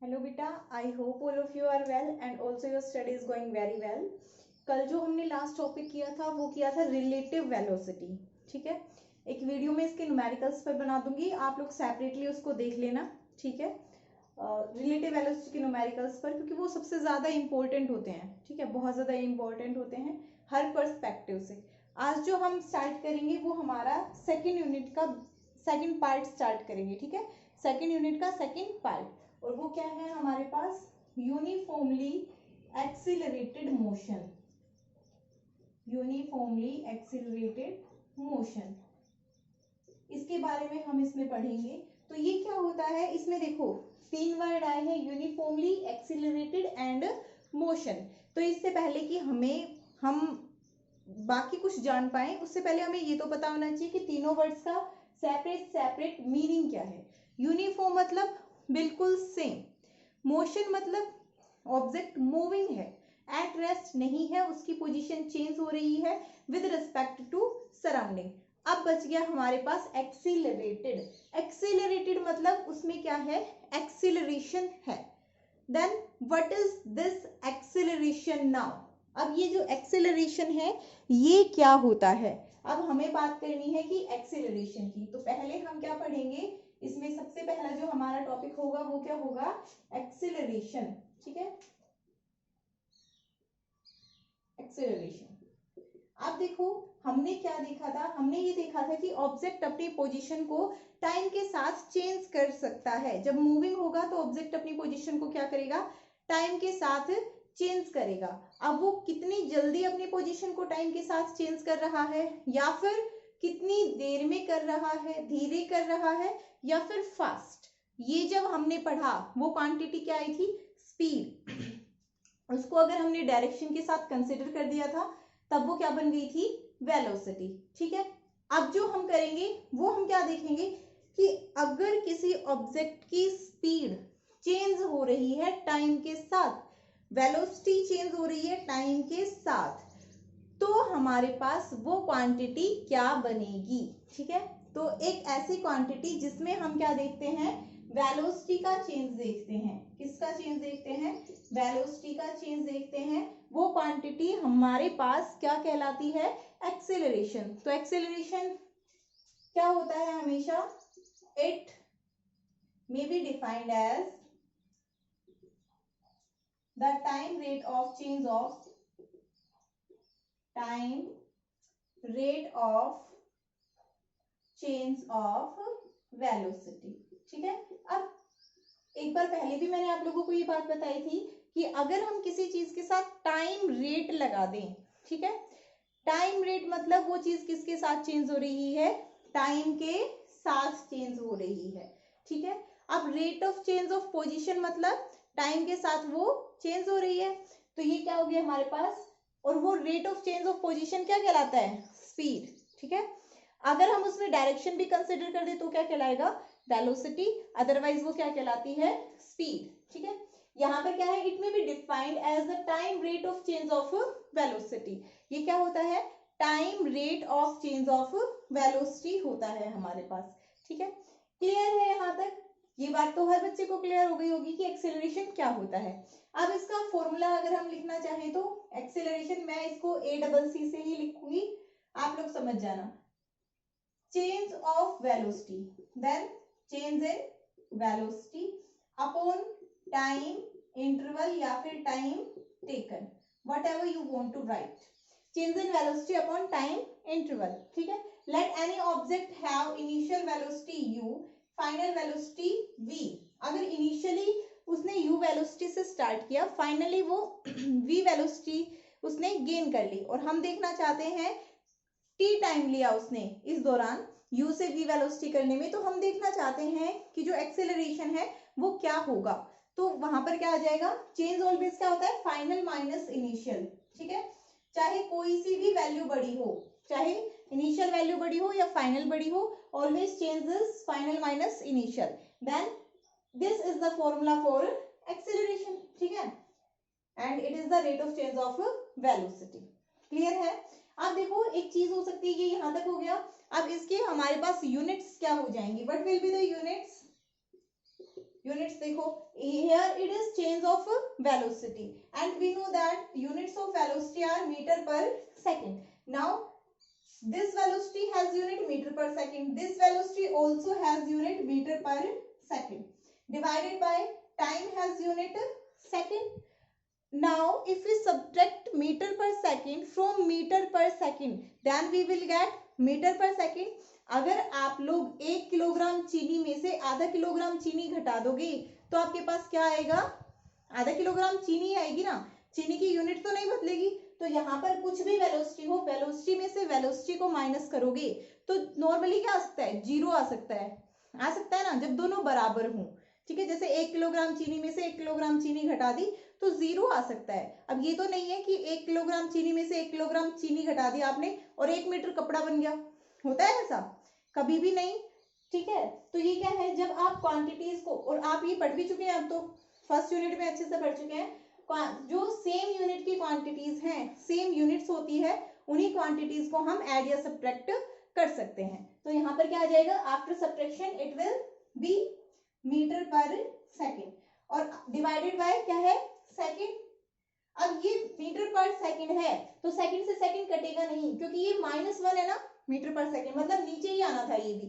Hello बेटा, I hope all of you are well and also your study is going very well. कल जो हमने last topic किया था वो किया था रिलेटिव वेलोसिटी। ठीक है, एक वीडियो में इसके न्यूमेरिकल्स पर बना दूंगी, आप लोग सेपरेटली उसको देख लेना। ठीक है, रिलेटिव वेलोसिटी के न्यूमेरिकल्स पर, क्योंकि वो सबसे ज़्यादा इंपॉर्टेंट होते हैं। ठीक है, बहुत ज़्यादा इंपॉर्टेंट होते हैं हर पर्सपेक्टिव से। आज जो हम स्टार्ट करेंगे वो हमारा सेकेंड यूनिट का सेकेंड पार्ट स्टार्ट करेंगे। ठीक है, सेकेंड यूनिट का सेकेंड पार्ट, और वो क्या है हमारे पास? Uniformly accelerated motion. Uniformly accelerated motion, इसके बारे में हम इसमें पढ़ेंगे। तो ये क्या होता है, इसमें देखो तीन वर्ड आए हैं, यूनिफॉर्मली एक्सिलरेटेड एंड मोशन। तो इससे पहले कि हम बाकी कुछ जान पाए, उससे पहले हमें ये तो पता होना चाहिए कि तीनों वर्ड्स का सेपरेट सेपरेट मीनिंग क्या है। यूनिफॉर्म मतलब बिल्कुल सेम, मोशन मतलब ऑब्जेक्ट मूविंग है, एट रेस्ट नहीं है, उसकी पोजीशन चेंज हो रही है विद रिस्पेक्ट टू सराउंडिंग। अब बच गया हमारे पास एक्सीलरेटेड। एक्सीलरेटेड मतलब उसमें क्या है? एक्सीलरेशन है। Then what is this acceleration now? अब ये जो एक्सीलरेशन है ये क्या होता है? अब हमें बात करनी है कि एक्सीलरेशन की। तो पहले हम क्या पढ़ेंगे, इसमें सबसे पहला जो हमारा टॉपिक होगा वो क्या होगा? एक्सीलरेशन। ठीक है, एक्सीलरेशन। अब देखो हमने क्या देखा था, हमने ये देखा था कि ऑब्जेक्ट अपनी पोजीशन को टाइम के साथ चेंज कर सकता है। जब मूविंग होगा तो ऑब्जेक्ट अपनी पोजीशन को क्या करेगा? टाइम के साथ चेंज करेगा। अब वो कितनी जल्दी अपनी पोजीशन को टाइम के साथ चेंज कर रहा है, या फिर कितनी देर में कर रहा है, धीरे कर रहा है या फिर फास्ट, ये जब हमने पढ़ा वो क्वांटिटी क्या आई थी? स्पीड। उसको अगर हमने डायरेक्शन के साथ कंसिडर कर दिया था तब वो क्या बन गई थी? वेलोसिटी। ठीक है, अब जो हम करेंगे वो हम क्या देखेंगे कि अगर किसी ऑब्जेक्ट की स्पीड चेंज हो रही है टाइम के साथ, वेलोसिटी चेंज हो रही है टाइम के साथ, तो हमारे पास वो क्वांटिटी क्या बनेगी? ठीक है, तो एक ऐसी क्वांटिटी जिसमें हम क्या देखते हैं? वेलोसिटी का चेंज देखते हैं। किसका चेंज देखते हैं? वेलोसिटी का चेंज देखते हैं। वो क्वांटिटी हमारे पास क्या कहलाती है? एक्सेलरेशन। तो एक्सेलरेशन क्या होता है हमेशा? It may be defined as the time rate of change of time rate of change of velocity. ठीक है, अब एक बार पहले भी मैंने आप लोगों को ये बात बताई थी कि अगर हम किसी चीज के साथ टाइम रेट लगा दें, ठीक है, टाइम रेट मतलब वो चीज किसके साथ चेंज हो रही है? टाइम के साथ चेंज हो रही है। ठीक है, अब rate of change of position मतलब टाइम के साथ वो चेंज हो रही है, तो ये क्या हो गया हमारे पास? और वो rate of change of position क्या कहलाता है? स्पीड। ठीक है, अगर हम उसमें डायरेक्शन भी कंसिडर कर दे तो क्या कहलाएगा? वेलोसिटी। अदरवाइज वो क्या कहलाती है? स्पीड। ठीक है, यहाँ पर क्या है? It may be defined as the time rate of change of velocity. ये क्या होता है? Time rate of change of velocity होता है हमारे पास। ठीक है, क्लियर है यहाँ तक? ये बात तो हर बच्चे को क्लियर हो गई होगी कि एक्सेलरेशन क्या होता है। अब इसका फॉर्मूला अगर हम लिखना चाहें तो एक्सेलरेशन, मैं इसको ACC से ही लिखूंगी, आप लोग समझ जाना। Change of velocity, then change in velocity upon time interval या फिर time taken, whatever you want to write. Change in velocity upon time interval. ठीक है, let any object have initial velocity u, final velocity v. अगर initially उसने u velocity से start किया, finally वो v velocity उसने गेन कर ली, और हम देखना चाहते हैं t टाइम लिया उसने इस दौरान u से v वेलोसिटी करने में, तो हम देखना चाहते हैं कि जो एक्सेलरेशन है वो क्या होगा। तो वहां पर क्या आ जाएगा? चेंज ऑलवेज क्या होता है? Final minus initial. ठीक है, चाहे कोई सी भी वैल्यू बड़ी हो, चाहे इनिशियल वैल्यू बड़ी हो या फाइनल बड़ी हो, always change is final minus initial, then this is the formula for acceleration. ठीक है, and it is the rate of change of velocity. Clear है? अब देखो एक चीज हो सकती है, ये यहां तक हो गया। अब इसके हमारे पास यूनिट्स क्या हो जाएंगी? What will be the units? Units देखो, here it is change of velocity and we know that units of velocity are metre per second. Now this velocity has unit meter per second, this velocity also has unit meter per second, divided by time has unit second. Now if we subtract meter per second from meter per second, then we will get meter per second. अगर आप लोग 1 kilogram चीनी में से आधा kilogram चीनी घटा दोगे तो आपके पास क्या आएगा, आधा किलोग्राम चीनी आएगी ना, चीनी की यूनिट तो नहीं बदलेगी. तो यहाँ पर कुछ भी वेलोसिटी हो, वेलोसिटी में से वेलोसिटी को माइनस करोगे तो नॉर्मली क्या आ सकता है, जीरो आ सकता है ना, जब दोनों बराबर हों. ठीक है, जैसे 1 किलोग्राम चीनी में से 1 किलोग्राम चीनी घटा दी तो जीरो आ सकता है. अब ये तो नहीं है कि 1 किलोग्राम चीनी में से 1 किलोग्राम चीनी घटा दी आपने और 1 मीटर कपड़ा बन गया, होता है ऐसा? कभी भी नहीं. ठीक है, तो ये क्या है, जब आप क्वांटिटीज को, और आप ये पढ़ भी चुके हैं, आप तो फर्स्ट यूनिट में अच्छे से पढ़ चुके हैं, जो सेम यूनिट की क्वांटिटीज हैं, सेम यूनिट्स होती है, उन्हीं क्वांटिटीज को हम ऐड या सब्ट्रैक्ट कर सकते हैं. तो यहाँ पर क्या आ जाएगा, after subtraction it will be meter per second और डिवाइडेड बाय क्या है, सेकेंड. अब ये मीटर पर सेकेंड है तो सेकेंड से सेकेंड कटेगा नहीं, क्योंकि ये -1 है ना मीटर पर सेकेंड, मतलब नीचे ही आना था, ये भी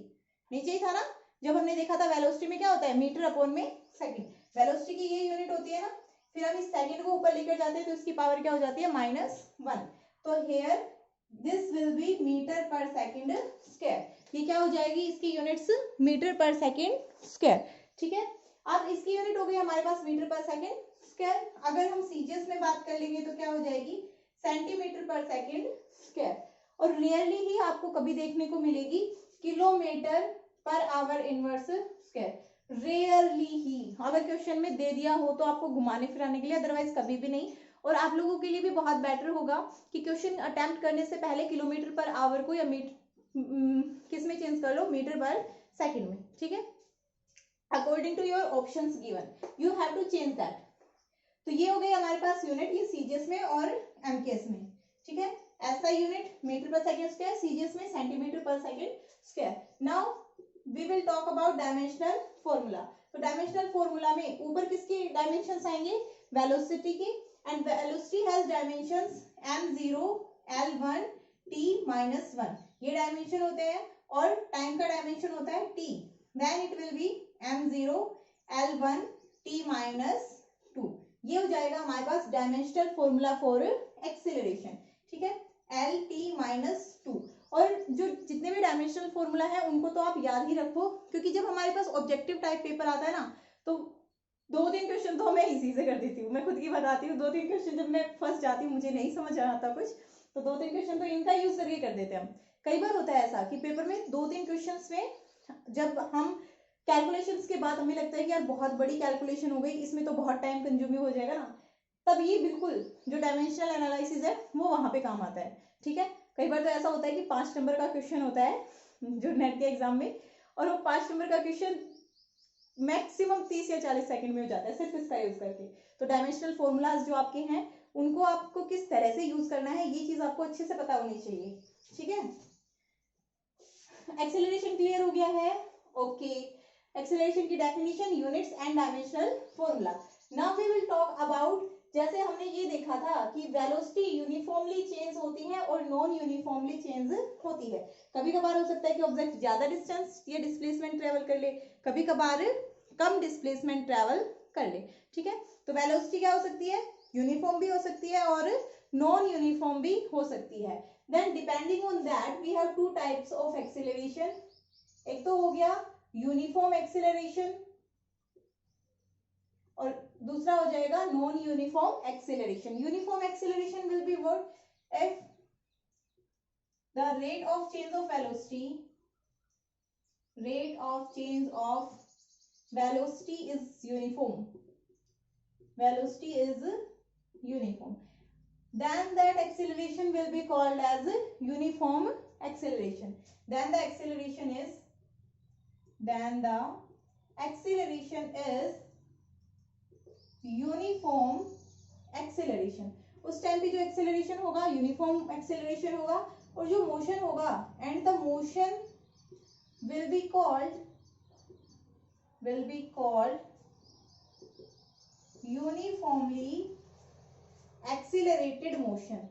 नीचे ही था ना. जब हमने देखा था वेलोसिटी में क्या होता है, मीटर अपॉन में सेकेंड, वेलोसिटी की ये यूनिट होती है ना, फिर हम इस सेकेंड को ऊपर लेकर जाते हैं तो इसकी पावर क्या हो जाती है, -1. तो here this will be meter per second square. ये क्या हो जाएगी, इसकी units meter per second square. ठीक है, अब इसकी यूनिट हो गई हमारे पास मीटर पर सेकेंड स्क्वायर. अगर हम सीजीएस में बात कर लेंगे तो क्या हो जाएगी, सेंटीमीटर पर सेकेंड स्क्वायर. और रियरली ही आपको कभी देखने को मिलेगी kilometre per hour inverse square, rarely ही. अगर क्वेश्चन में दे दिया हो तो आपको घुमाने फिराने के लिए, अदरवाइज कभी भी नहीं. और आप लोगों के लिए भी बहुत बेटर होगा कि क्वेश्चन अटेम्प्ट करने से पहले किलोमीटर पर आवर को या किस में चेंज कर लो, मीटर पर सेकंड में. ठीक है, according to your options given you have to change that. तो ये हो गई हमारे पास यूनिट, ये सीजीएस में और एमकेएस में. ठीक है, ऐसा unit meter per second square, CGS में centimeter per second square. Now we will talk about dimensional formula. तो डायमेंशनल फॉर्मूला में ऊपर किसके डायमेंशंस आएंगे, वेलोसिटी के, and velocity has dimensions m0 l1 t-1. ये डायमेंशन होते हैं और टाइम का डायमेंशन होता है t. Then it will be m0 l1 t-2. ये हो जाएगा हमारे पास डायमेंशनल फॉर्मूला फॉर एक्सेलरेशन. ठीक है, lt-2. और जो जितने भी डायमेंशनल फॉर्मूला है उनको तो आप याद ही रखो, क्योंकि जब हमारे पास ऑब्जेक्टिव टाइप पेपर आता है ना तो 2-3 क्वेश्चन तो मैं इसी से कर देती हूँ. मैं खुद की बताती हूँ, 2-3 क्वेश्चन जब मैं फर्स्ट जाती हूँ, मुझे नहीं समझ आता कुछ, तो 2-3 क्वेश्चन तो इनका यूज करके कर देते हैं हम. कई बार होता है ऐसा कि पेपर में 2-3 क्वेश्चन में जब हम कैलकुलेशंस के बाद हमें लगता है कि यार बहुत बड़ी कैलकुलेशन हो गई, इसमें तो बहुत टाइम कंज्यूमिंग हो जाएगा ना, तब ये बिल्कुल जो डायमेंशनल एनालिसिस है वो वहां पे काम आता है. ठीक है, कई बार तो ऐसा होता है कि 5 नंबर का क्वेश्चन होता है जो नेट के एग्जाम में, और वो 5 नंबर का क्वेश्चन मैक्सिमम 30 या 40 सेकंड में हो जाता है सिर्फ इसका यूज करके. तो डायमेंशनल फॉर्मूलाज जो आपके हैं उनको आपको किस तरह से यूज करना है, ये चीज आपको अच्छे से पता होनी चाहिए. ठीक है, एक्सेलरेशन क्लियर हो गया है. ओके, एक्सेलरेशन की definition, units and dimensional formula. Now we will talk about, जैसे हमने ये देखा था कि वेलोसिटी यूनिफॉर्मली चेंज होती है और नॉन यूनिफॉर्मली चेंज होती है. कभी कभार हो सकता है कि ऑब्जेक्ट ज्यादा डिस्टेंस या डिस्प्लेसमेंट ट्रेवल कर ले, कभी कभार कम डिस्प्लेसमेंट ट्रेवल कर ले. ठीक है, तो वेलोसिटी क्या हो सकती है, यूनिफॉर्म भी हो सकती है और नॉन यूनिफॉर्म भी हो सकती है. Then depending on that we have 2 types of acceleration. एक तो हो गया यूनिफॉर्म एक्सेलरेशन और दूसरा हो जाएगा non uniform acceleration. Uniform acceleration will be what, if the rate of change of velocity, rate of change of velocity is uniform, velocity is uniform, then that acceleration will be called as uniform acceleration. Then the acceleration is uniform acceleration. उस time पे जो acceleration होगा uniform acceleration होगा, और जो motion होगा and the motion will be called uniformly accelerated motion,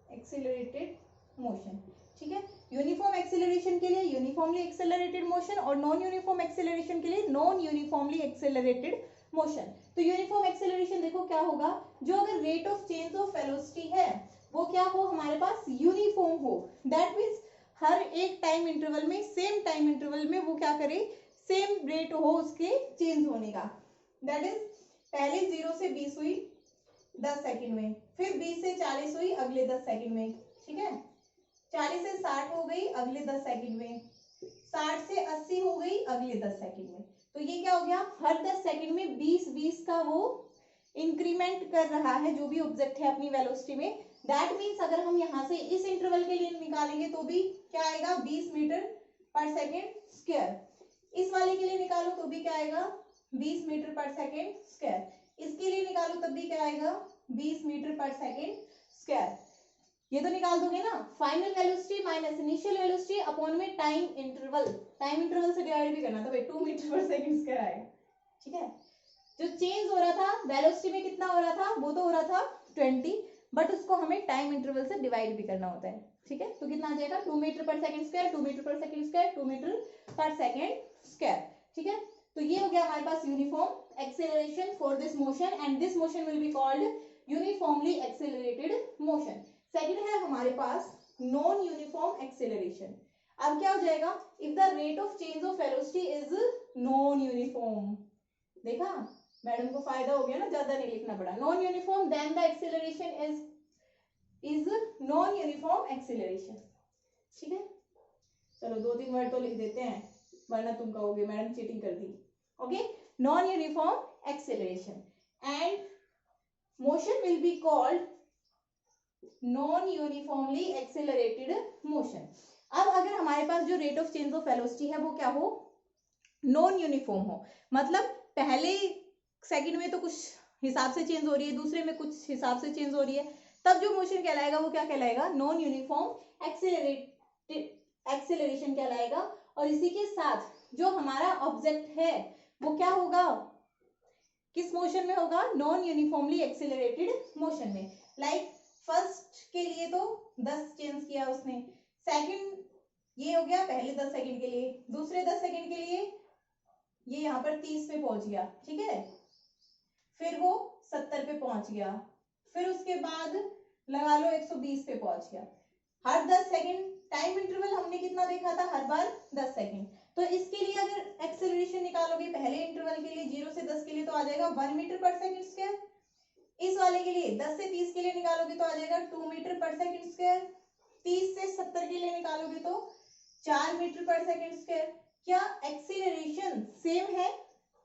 accelerated motion, ठीक है। यूनिफॉर्म एक्सेलरेशन के लिए यूनिफॉर्मली एक्सेलरेटेड मोशन और नॉन यूनिफॉर्म एक्सेलरेशन के लिए नॉन यूनिफॉर्मली एक्सेलरेटेड मोशन। तो यूनिफॉर्म एक्सेलरेशन देखो क्या होगा, जो अगर rate of change of velocity है वो क्या हो हमारे पास यूनिफॉर्म हो, दैट मीन्स हर एक टाइम इंटरवल में, सेम टाइम इंटरवल में वो क्या करे, सेम रेट हो उसके चेंज होने का। दैट इज पहले 0 से 20 हुई 10 सेकंड में, फिर 20 से 40 हुई अगले 10 सेकंड में, ठीक है। 40 से 60 हो गई अगले 10 सेकंड में, 60 से 80 हो गई अगले 10 सेकंड में। तो ये क्या हो गया, हर 10 सेकंड में 20-20 का वो इंक्रीमेंट कर रहा है जो भी ऑब्जेक्ट है अपनी वेलोसिटी में। दैट मीन्स अगर हम यहाँ से इस इंटरवल के लिए निकालेंगे तो भी क्या आएगा, 20 मीटर पर सेकेंड स्क्वायर। इस वाले के लिए निकालो तो भी क्या आएगा, 20 मीटर पर सेकेंड स्क्वायर। इसके लिए निकालो तब भी क्या आएगा, 20 मीटर पर सेकेंड स्क्वायर। ये तो निकाल दोगे ना, final velocity minus initial velocity upon में टाइम इंटरवल, टाइम इंटरवल से डिवाइड भी करना तो भाई 2 मीटर पर सेकंड स्क्वायर आएगा, ठीक है। जो चेंज हो रहा था वेलोसिटी में कितना हो रहा था, वो तो हो रहा था 20, बट उसको हमें टाइम इंटरवल से डिवाइड भी करना होता है, ठीक है। तो कितना आ जाएगा, 2 metre per second square, 2 metre per second square, 2 metre per second square, ठीक है। तो ये हो गया हमारे पास uniform acceleration for this motion and this motion will be called uniformly accelerated motion. Second है हमारे पास नॉन यूनिफॉर्म एक्सेलरेशन। अब क्या हो जाएगा, if the rate of change of velocity is non uniform, देखा मैडम को फायदा हो गया ना, ज्यादा नहीं लिखना पड़ा। Non uniform then the acceleration is non uniform acceleration, ठीक है। चलो 2-3 वर्ड तो लिख देते हैं वरना तुम कहोगे मैडम चीटिंग कर दी। Okay, non uniform acceleration and motion will be called non uniformly accelerated motion. अब अगर हमारे पास जो rate of change of velocity है वो क्या हो, नॉन यूनिफॉर्म हो, मतलब पहले सेकंड में तो कुछ हिसाब से चेंज हो रही है, दूसरे में कुछ हिसाब से चेंज हो रही है, तब जो मोशन कहलाएगा वो क्या कहलाएगा, नॉन यूनिफॉर्म एक्सेलरेशन कहलाएगा। और इसी के साथ जो हमारा ऑब्जेक्ट है वो क्या होगा, किस मोशन में होगा, नॉन यूनिफॉर्मली एक्सेलरेटेड मोशन में। लाइक फर्स्ट के लिए तो 10 चेंज किया उसने, सेकंड ये हो गया पहले 10 सेकंड के लिए, दूसरे 10 सेकंड के लिए ये यहाँ पर 30 पे पहुंच गया, ठीक है, फिर वो 70 पे पहुंच गया, फिर उसके बाद लगा लो 120 पे पहुंच गया। हर 10 सेकंड टाइम इंटरवल हमने कितना देखा था, हर बार 10 सेकंड। तो इसके लिए अगर एक्सेलरेशन निकालोगे पहले इंटरवल के लिए 0 से 10 के लिए तो आ जाएगा 1 मीटर पर सेकंड स्क्वायर। इस वाले के लिए 10 से 30 के लिए निकालोगे तो आ जाएगा 2 मीटर पर सेकंड स्क्वायर। 30 से 70 के लिए निकालोगे तो 4 मीटर पर सेकंड स्क्वायर। क्या एक्सेलरेशन सेम है,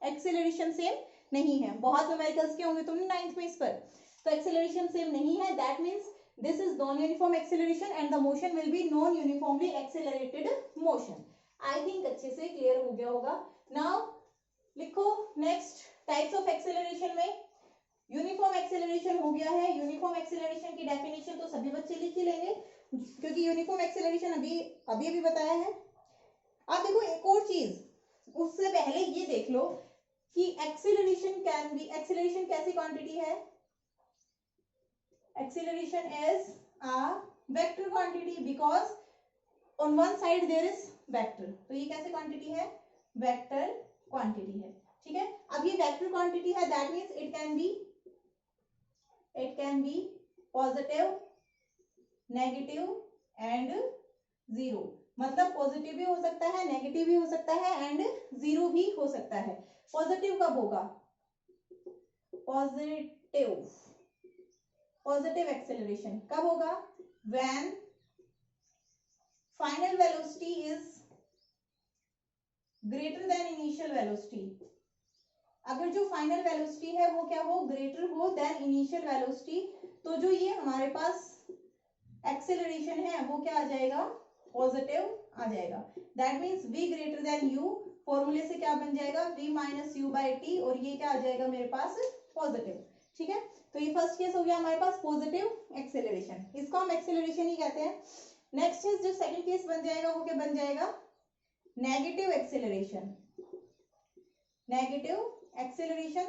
एक्सेलरेशन सेम नहीं है। बहुत न्यूमेरिकल्स के होंगे तुमने 9th में इस पर, तो एक्सेलरेशन सेम नहीं है, that means this is non uniform acceleration and the motion will B non uniformly accelerated motion. I think अच्छे से क्लियर हो गया होगा। नाउ लिखो नेक्स्ट टाइप्स ऑफ एक्सेलरेशन में यूनिफॉर्म एक्सेलरेशन हो गया है। यूनिफॉर्म एक्सेलरेशन की डेफिनेशन तो सभी बच्चे लिख ही लेंगे क्योंकि यूनिफॉर्म एक्सेलरेशन अभी बताया है। अब देखो एक और चीज, उससे पहले ये देख लो कि एक्सेलरेशन कैसी क्वांटिटी है, acceleration is a vector quantity because on one side there is vector. तो ये कैसे क्वांटिटी है, वेक्टर क्वांटिटी है, ठीक है। अब ये वेक्टर क्वांटिटी है, that means it can be positive, negative and zero. मतलब पॉजिटिव भी हो सकता है, नेगेटिव भी हो सकता है एंड जीरो भी हो सकता है। पॉजिटिव कब होगा, पॉजिटिव एक्सेलरेशन कब होगा, when final velocity is greater than initial velocity. अगर जो फाइनल वेलोसिटी है वो क्या हो, ग्रेटर हो देन इनिशियल वेलोसिटी, तो जो ये हमारे पास एक्सेलरेशन है वो क्या आ जाएगा, पॉजिटिव आ जाएगा। That means v greater than u, फॉर्मूले से क्या बन जाएगा, v minus u by T, और ये क्या आ जाएगा मेरे पास, पॉजिटिव, ठीक है। तो ये फर्स्ट केस हो गया हमारे पास पॉजिटिव एक्सेलरेशन, इसको हम एक्सेलरेशन ही कहते हैं। नेक्स्ट इज जो सेकंड केस बन जाएगा वो क्या बन जाएगा, नेगेटिव एक्सेलरेशन। नेगेटिव एक्सेलरेशन,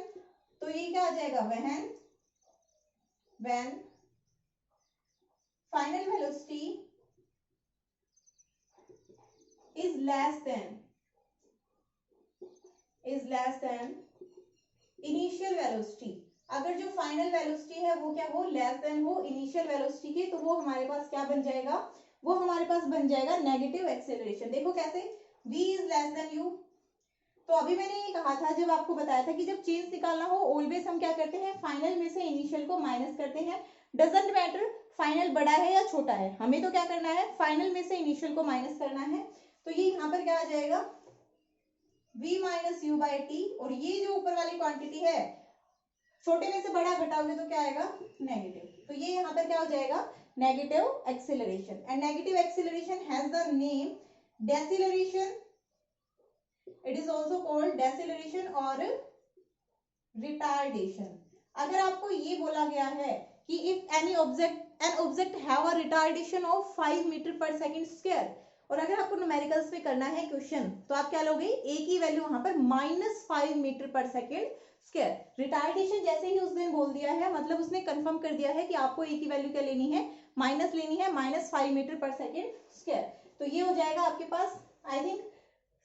तो ये क्या आ जाएगा, when final velocity is less than initial velocity. अगर जो फाइनल वेलोसिटी है वो क्या हो, लेस देन हो इनिशियल वेलोसिटी के, तो वो हमारे पास क्या बन जाएगा, वो हमारे पास बन जाएगा नेगेटिव एक्सेलरेशन। देखो कैसे, v is less than u। तो अभी मैंने ये कहा था, जब आपको बताया था कि जब चेंज निकालना हो ऑलवेज हम क्या करते हैं, फाइनल में से इनिशियल को माइनस करते हैं। डजंट मैटर फाइनल बड़ा है या छोटा है, हमें तो क्या करना है, फाइनल में से इनिशियल को माइनस करना है। तो ये यहाँ पर क्या आ जाएगा, v minus u by T, और ये जो ऊपर वाली क्वांटिटी है छोटे में से बड़ा घटाओगे तो क्या आएगा, नेगेटिव। तो ये यहाँ पर क्या हो जाएगा, negative acceleration. And negative acceleration has the name deceleration, it is also called deceleration और रिटार्डेशन। अगर आपको ये बोला गया है कि if an object have a retardation of 5 metre per second square, और अगर आपको न्यूमेरिकल्स में करना है क्वेश्चन, तो आप क्या लोगे, ए की वैल्यू वहां पर -5 metre per second square. Retardation जैसे ही उस दिन बोल दिया है, मतलब उसने कंफर्म कर दिया है कि आपको ए की वैल्यू क्या लेनी है, माइनस लेनी है, -5 मीटर पर सेकंड स्क्वायर। तो ये हो जाएगा आपके पास, आई थिंक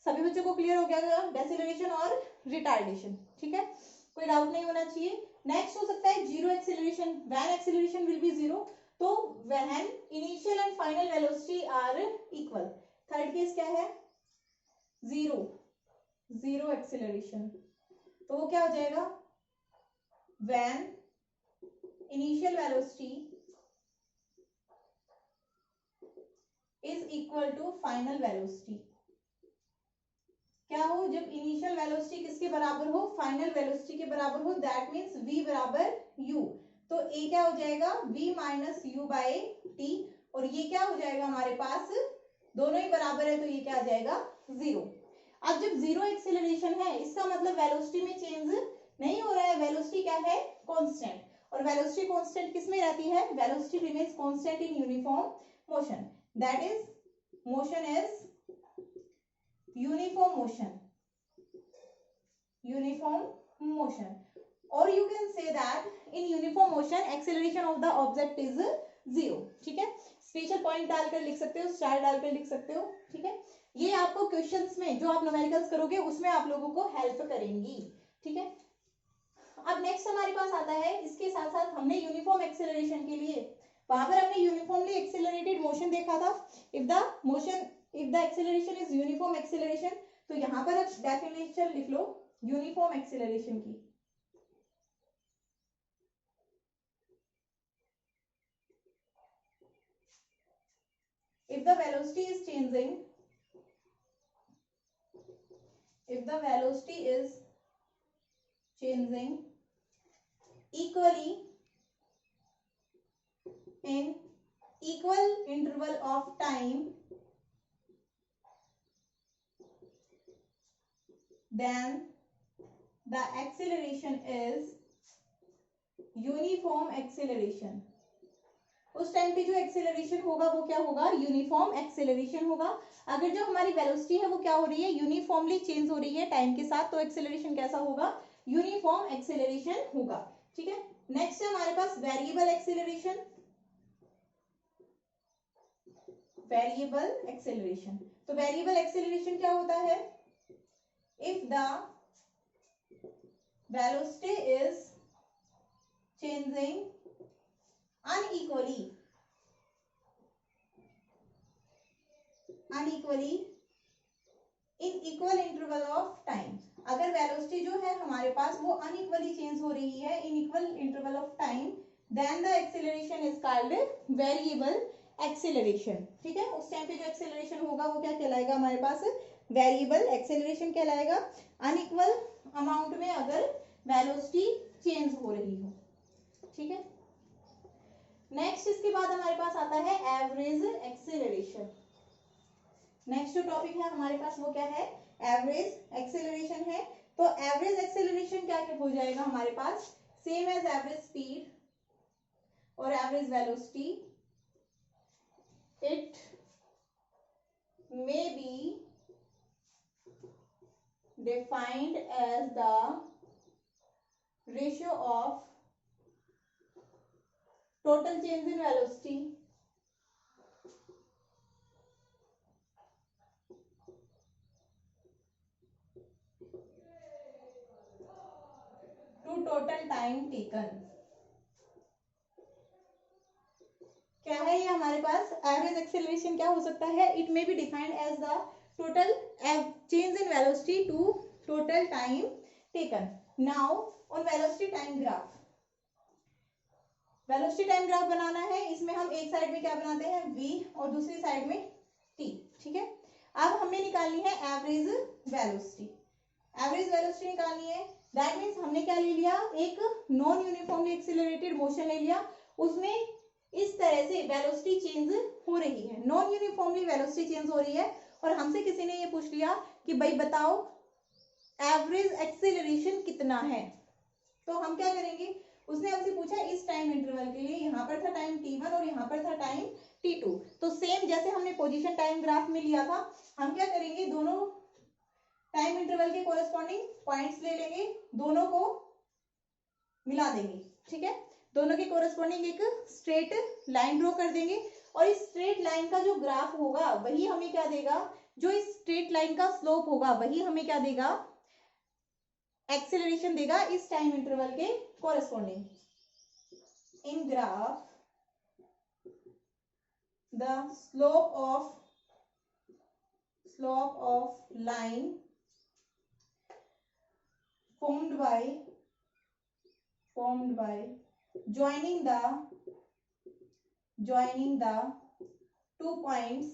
सभी बच्चों को क्लियर हो गया डेसिलरेशन और रिटार्डेशन, ठीक है, कोई डाउट नहीं होना चाहिए। नेक्स्ट हो सकता है zero acceleration, when acceleration will be zero, तो when initial and final velocity are equal. Third case क्या है, जीरो एक्सेलरेशन, तो वो क्या हो जाएगा, when initial velocity is equal to final velocity. क्या हो, जब इनिशियल वेलोसिटी किसके बराबर हो, फाइनल वेलोसिटी के बराबर हो, दैट मीन्स v बराबर u। तो a क्या हो जाएगा, v minus u by T, और ये क्या हो जाएगा हमारे पास, दोनों ही बराबर है, तो ये क्या आ जाएगा, जीरो। अब जब जीरो एक्सेलरेशन है, इसका मतलब वेलोसिटी में चेंज नहीं हो रहा है, वेलोसिटी क्या है, कांस्टेंट। और वेलोसिटी कांस्टेंट किस में रहती है, velocity remains constant in uniform motion, that is motion is uniform motion, or you can say that in uniform motion acceleration of the object is zero। ठीक है, स्पेशल पॉइंट डालकर लिख सकते हो, स्टार डालकर लिख सकते हो, ठीक है, ये आपको क्वेश्चंस में जो आप न्यूमेरिकल्स करोगे उसमें आप लोगों को हेल्प करेंगी, ठीक है। अब नेक्स्ट हमारे पास आता है, इसके साथ साथ हमने यूनिफॉर्म एक्सेलरेशन के लिए, वहां पर हमने यूनिफॉर्मली एक्सेलरेटेड मोशन देखा था, if the acceleration is uniform acceleration, तो यहां पर आप डेफिनेशन लिख लो यूनिफॉर्म एक्सेलरेशन की। if the velocity is changing equally in equal interval of time, then the acceleration is uniform acceleration. उस टाइम पे जो एक्सेलरेशन होगा वो क्या होगा, यूनिफॉर्म एक्सेलरेशन होगा। अगर जो हमारी वेलोसिटी है वो क्या हो रही है, यूनिफॉर्मली चेंज हो रही है टाइम के साथ, तो एक्सेलरेशन कैसा होगा, यूनिफॉर्म एक्सेलरेशन होगा, ठीक है। नेक्स्ट है हमारे पास वेरिएबल एक्सेलरेशन। वेरिएबल एक्सेलरेशन, तो वेरिएबल एक्सेलरेशन क्या होता है, if the velocity is changing unequally in equal interval of time। अगर वेलोसिटी जो है हमारे पास वो अनइक्वली चेंज हो रही है in equal interval of time, then the acceleration is called variable acceleration, ठीक है। उस टाइम पे जो एक्सेलरेशन होगा वो क्या कहलाएगा हमारे पास, वेरिएबल एक्सेलरेशन कहलाएगा, अनइक्वल अमाउंट में अगर वेलोसिटी चेंज हो रही हो, ठीक है। नेक्स्ट इसके बाद हमारे पास आता है एवरेज एक्सेलरेशन। नेक्स्ट जो टॉपिक है हमारे पास वो क्या है, एवरेज एक्सेलरेशन है। तो एवरेज एक्सेलरेशन क्या हो जाएगा हमारे पास, सेम एज एवरेज स्पीड और average velocity, it may be defined as the ratio of total change in velocity to total time taken. क्या है ये हमारे पास? एवरेज एक्सेलरेशन क्या हो सकता है? It may be defined as the total change in velocity to total time taken. Now on velocity time graph, velocity time graph बनाना है। इसमें हम एक साइड में क्या बनाते हैं? v और दूसरी साइड में t। ठीक है, अब हमें निकालनी है एवरेज वेलोसिटी। एवरेज वेलोसिटी निकालनी है, दैट मीन्स हमने क्या ले लिया? एक नॉन यूनिफॉर्मली एक्सिलरेटेड मोशन ले लिया, उसमें इस तरह से वेलोसिटी चेंज हो रही है, नॉन यूनिफॉर्मली वेलोसिटी चेंज हो रही है। और हमसे किसी ने ये पूछ लिया कि भाई बताओ एवरेज एक्सेलरेशन कितना है, तो हम क्या करेंगे? उसने हमसे पूछा इस टाइम इंटरवल के लिए, यहाँ पर था टाइम t1 और यहाँ पर था टाइम t2। तो सेम जैसे हमने पोजीशन टाइम ग्राफ में लिया था, हम क्या करेंगे? दोनों टाइम इंटरवल के कोरेस्पॉन्डिंग पॉइंट्स ले लेंगे, दोनों को मिला देंगे। ठीक है, दोनों के कोरेस्पॉन्डिंग एक स्ट्रेट लाइन ड्रॉ कर देंगे और इस स्ट्रेट लाइन का जो ग्राफ होगा वही हमें क्या देगा? जो इस स्ट्रेट लाइन का स्लोप होगा वही हमें क्या देगा? एक्सेलरेशन देगा इस टाइम इंटरवल के corresponding. In graph the slope of line formed by joining the two points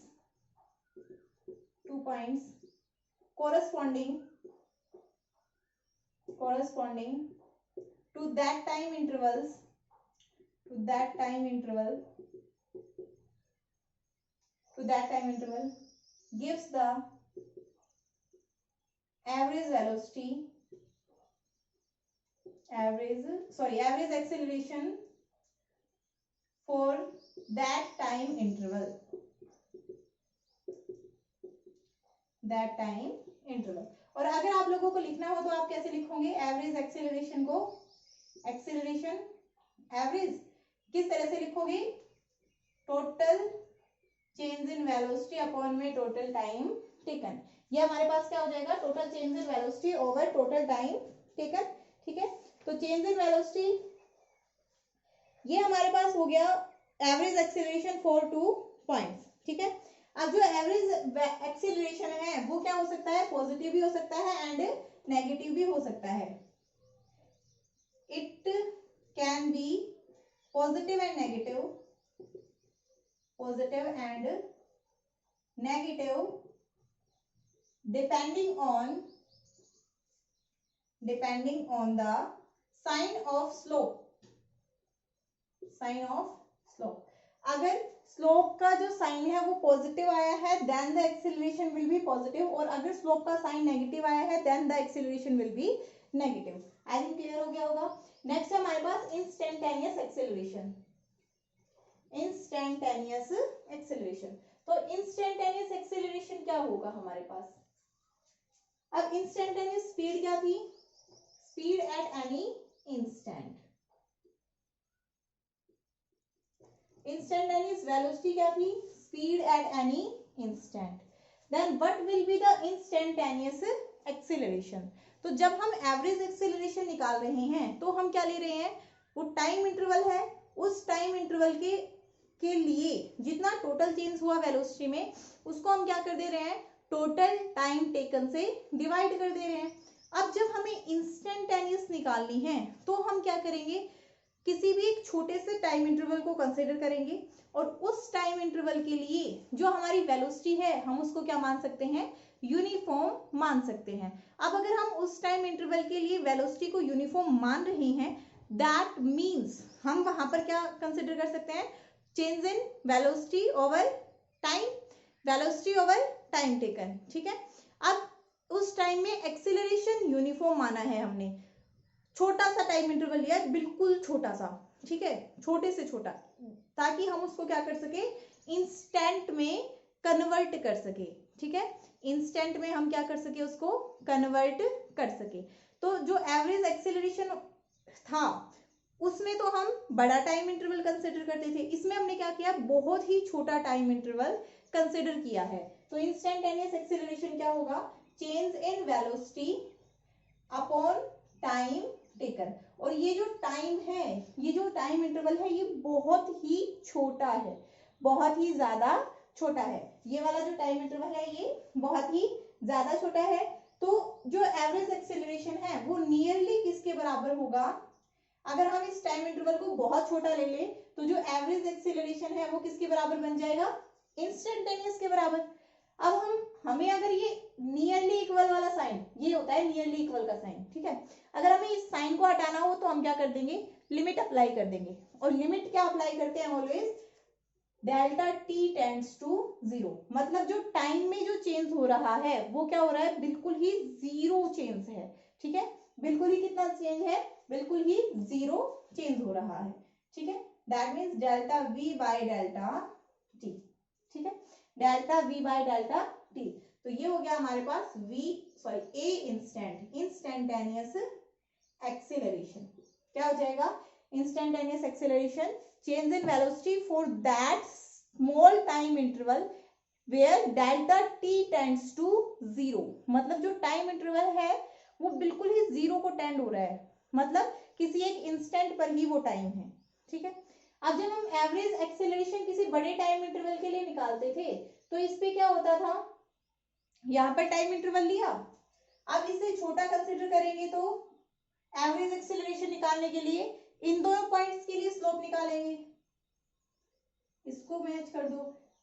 corresponding to that time interval gives the average acceleration for that time interval। और अगर आप लोगों को लिखना हो तो आप कैसे लिखोगे एवरेज एक्सेलरेशन को? एक्सेलरेशन एवरेज किस तरह से लिखोगे? Total change in velocity upon में टोटल टाइम टेकन। ये हमारे पास क्या हो जाएगा? Total change in velocity over total time taken. ठीक है, तो चेंज इन वेलोसिटी ये हमारे पास हो गया एवरेज एक्सेलरेशन फॉर 2 पॉइंट्स। ठीक है, अब जो एवरेज एक्सेलरेशन है वो क्या हो सकता है? पॉजिटिव भी हो सकता है एंड नेगेटिव भी हो सकता है। It can be positive and negative depending on the sign of slope। अगर स्लोप का जो साइन है वो पॉजिटिव आया है then the acceleration will be positive, और अगर स्लोप का साइन नेगेटिव आया है then the acceleration will be negative. I think clear हो गया होगा। नेक्स्ट है हमारे पास इंस्टेंटेनियस एक्सेलरेशन। तो इंस्टेंटेनियस एक्सेलरेशन क्या होगा हमारे पास? अब इंस्टेंटेनियस स्पीड क्या थी? Speed at any instant. Instantaneous velocity क्या थी? Speed at any instant. Then what will be the instantaneous acceleration? तो जब हम एवरेज एक्सेलरेशन निकाल रहे हैं तो हम क्या ले रहे हैं? वो टाइम इंटरवल है, उस टाइम इंटरवल के लिए जितना टोटल चेंज हुआ वेलोसिटी में उसको हम क्या कर दे रहे हैं? टोटल टाइम टेकन से डिवाइड कर दे रहे हैं। अब जब हमें इंस्टेंटेनियस निकालनी है तो हम क्या करेंगे? किसी भी एक छोटे से टाइम इंटरवल को कंसीडर करेंगे और उस टाइम इंटरवल के लिए जो हमारी वेलोसिटी है हम उसको क्या मान सकते हैं? यूनिफॉर्म मान सकते हैं। अब अगर हम उस टाइम इंटरवल के लिए वेलोसिटी को यूनिफॉर्म मान रहे हैं दैट मीन्स हम वहां पर क्या कंसीडर कर सकते हैं? Change in velocity over time taken. ठीक है, अब उस टाइम में एक्सेलरेशन यूनिफॉर्म माना है हमने, छोटा सा टाइम इंटरवल लिया है, बिल्कुल छोटा सा। ठीक है, छोटे से छोटा, ताकि हम उसको क्या कर सके? इंस्टेंट में कन्वर्ट कर सके। ठीक है, इंस्टेंट में हम क्या कर सके? उसको कन्वर्ट कर सके। तो जो एवरेज एक्सेलरेशन था उसमें तो हम बड़ा टाइम इंटरवल कंसिडर करते थे, इसमें हमने क्या किया, बहुत ही छोटा टाइम इंटरवल कंसिडर किया है। तो इंस्टेंटेनियस एक्सेलरेशन क्या होगा, change in velocity upon time taken. और ये जो टाइम है, ये जो टाइम इंटरवल है, ये बहुत ही छोटा है, बहुत ही ज्यादा छोटा है। ये वाला जो टाइम इंटरवल है ये बहुत ही ज्यादा छोटा है। तो जो एवरेज एक्सेलरेशन है वो नियरली किसके बराबर होगा, अगर हम इस टाइम इंटरवल को बहुत छोटा ले लें तो जो एवरेज एक्सेलरेशन है वो किसके बराबर बन जाएगा, इंस्टेंटेनियस के बराबर। अब हमें अगर ये नियरली इक्वल वाला साइन, ये होता है नियरली इक्वल का साइन, ठीक है, अगर हमें इस साइन को हटाना हो तो हम क्या कर देंगे, लिमिट अप्लाई कर देंगे। और लिमिट क्या अप्लाई करते हैं always, delta t tends to zero, मतलब जो टाइम में जो चेंज हो रहा है वो क्या हो रहा है, बिल्कुल ही जीरो चेंज है, ठीक है, बिल्कुल ही कितना चेंज है, बिल्कुल ही जीरो चेंज हो रहा है, ठीक है। That means delta v by delta T, ठीक है, delta v by delta T. तो ये हो गया हमारे पास ए इंस्टेंटेनियस एक्सेलरेशन। क्या हो जाएगा, instantaneous acceleration, change in velocity for that small time interval where delta t tends to zero, मतलब जो टाइम इंटरवल है वो बिल्कुल ही जीरो को टेंड हो रहा है, मतलब किसी एक इंस्टेंट पर ही वो टाइम है, ठीक है। अब जब हम एवरेज एक्सेलरेशन किसी बड़े टाइम इंटरवल के लिए निकालते थे तो इस पे क्या होता था, यहाँ पर टाइम इंटरवल लिया, अब इसे छोटा कंसिडर करेंगे तो एवरेज एक्सेलरेशन निकालने के लिए इन दोनों पॉइंट्स के लिए स्लोप निकालेंगे, इसको मैच कर दो।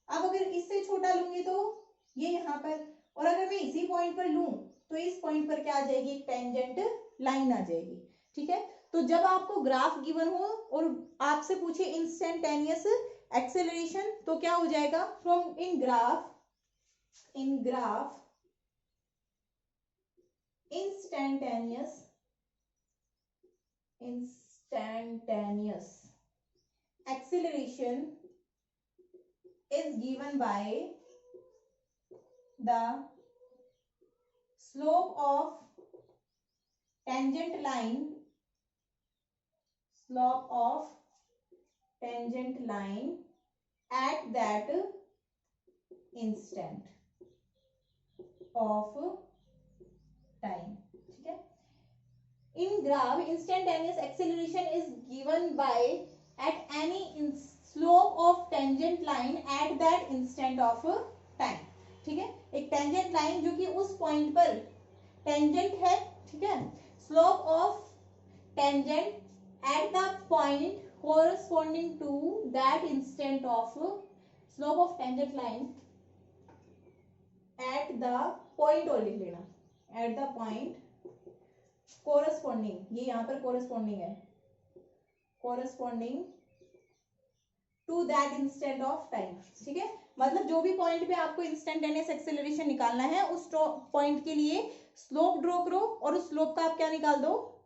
अब अगर इससे छोटा लूंगी तो ये यहाँ पर, और अगर मैं इसी पॉइंट पर लूं तो इस पॉइंट पर क्या आ जाएगी, एक टेंजेंट लाइन आ जाएगी, ठीक है। तो जब आपको ग्राफ गिवन हो और आपसे पूछे इंस्टेंटेनियस एक्सेलरेशन तो क्या हो जाएगा, from in graph instantaneous acceleration is given by the slope of tangent line at that instant of time, ठीक है। In graph instantaneous acceleration is given by at any slope of tangent line at that instant of time, ठीक है। एक tangent line जो कि उस point पर tangent है, ठीक है, slope of tangent at the point corresponding to that instant of slope of tangent line at the point, और लिख लेना at the point corresponding, ये यहाँ पर corresponding है, corresponding to that instant of time, ठीक है। मतलब जो भी पॉइंट पे आपको इंस्टेंटेनियस एक्सेलरेशन निकालना है उस पॉइंट के लिए स्लोप ड्रॉ करो और उस स्लोप का आप क्या निकाल दो,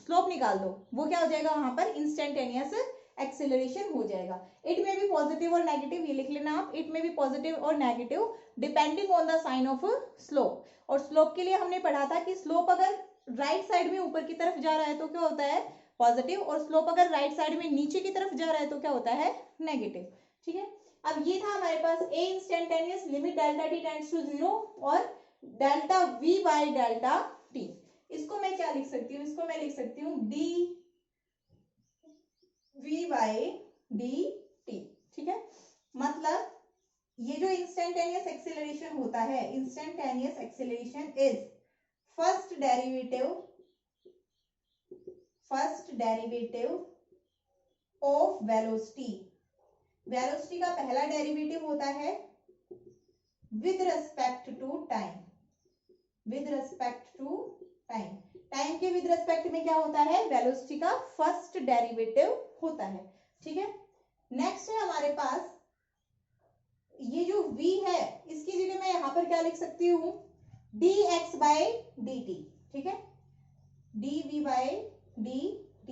स्लोप निकाल दो, वो क्या हो जाएगा, वहां पर इंस्टेंटेनियस एक्सेलरेशन हो जाएगा। इट में भी पॉजिटिव और नेगेटिव, ये लिख लेना आप, इट में भी पॉजिटिव और negative depending on the sign of slope. और स्लोप के लिए हमने पढ़ा था कि स्लोप अगर राइट साइड में ऊपर की तरफ जा रहा है तो क्या होता है, पॉजिटिव, और स्लोप अगर राइट साइड में नीचे की तरफ जा रहा है तो क्या होता है, नेगेटिव, ठीक है। अब ये था हमारे पास a instantaneous, limit delta t tends to zero और delta v by delta t. इसको मैं क्या लिख सकती हूँ, इसको मैं लिख सकती हूँ d v by d t, ठीक है। मतलब ये जो इंस्टेंटेनियस एक्सेलरेशन होता है, instantaneous acceleration is first derivative of velocity. Velocity का पहला डेरिवेटिव होता है with respect to time, time के विद रेस्पेक्ट में क्या होता है, वेलोसिटी का फर्स्ट डेरिवेटिव होता है, ठीक है। नेक्स्ट है हमारे पास ये जो v है, इसकी जगह मैं यहां पर क्या लिख सकती हूँ, dx बाय dt, ठीक है, dv बाय dt,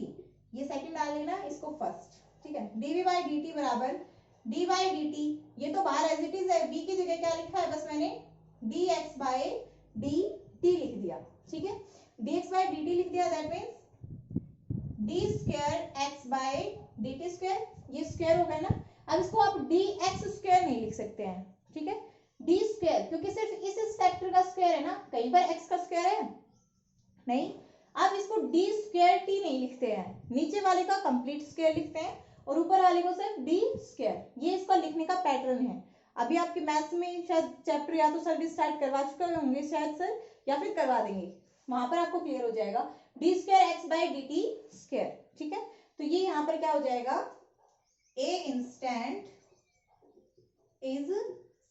ये सेकंड डाल लेना, इसको फर्स्ट, ठीक है। dv बाय dt बराबर d बाय dt, ये तो बाहर एज इट इज है, v की जगह क्या लिखा है, बस मैंने dx बाय dt लिख दिया, ठीक है। dx/dt लिख दिया, that means d square x by dt square, ये स्क्वायर हो गया ना। अब इसको आप dx स्क्वायर नहीं लिख सकते हैं, ठीक है, d स्क्वायर, क्योंकि सिर्फ इस फैक्टर का स्क्वायर है ना, कहीं पर x का स्क्वायर है नहीं। अब इसको d स्क्वायर t नहीं लिखते हैं, नीचे वाले का कंप्लीट स्क्वायर लिखते हैं और ऊपर वाले को सिर्फ d स्क्वायर, ये इसका लिखने का पैटर्न है। अभी आपके मैथ्स में शायद चैप्टर या तो सर भी स्टार्ट करवा चुके होंगे शायद सर, या फिर करवा देंगे, वहां पर आपको क्लियर हो जाएगा। D square x by D T square, ठीक है। तो ये यहाँ पर क्या हो जाएगा, ए इंस्टेंट इज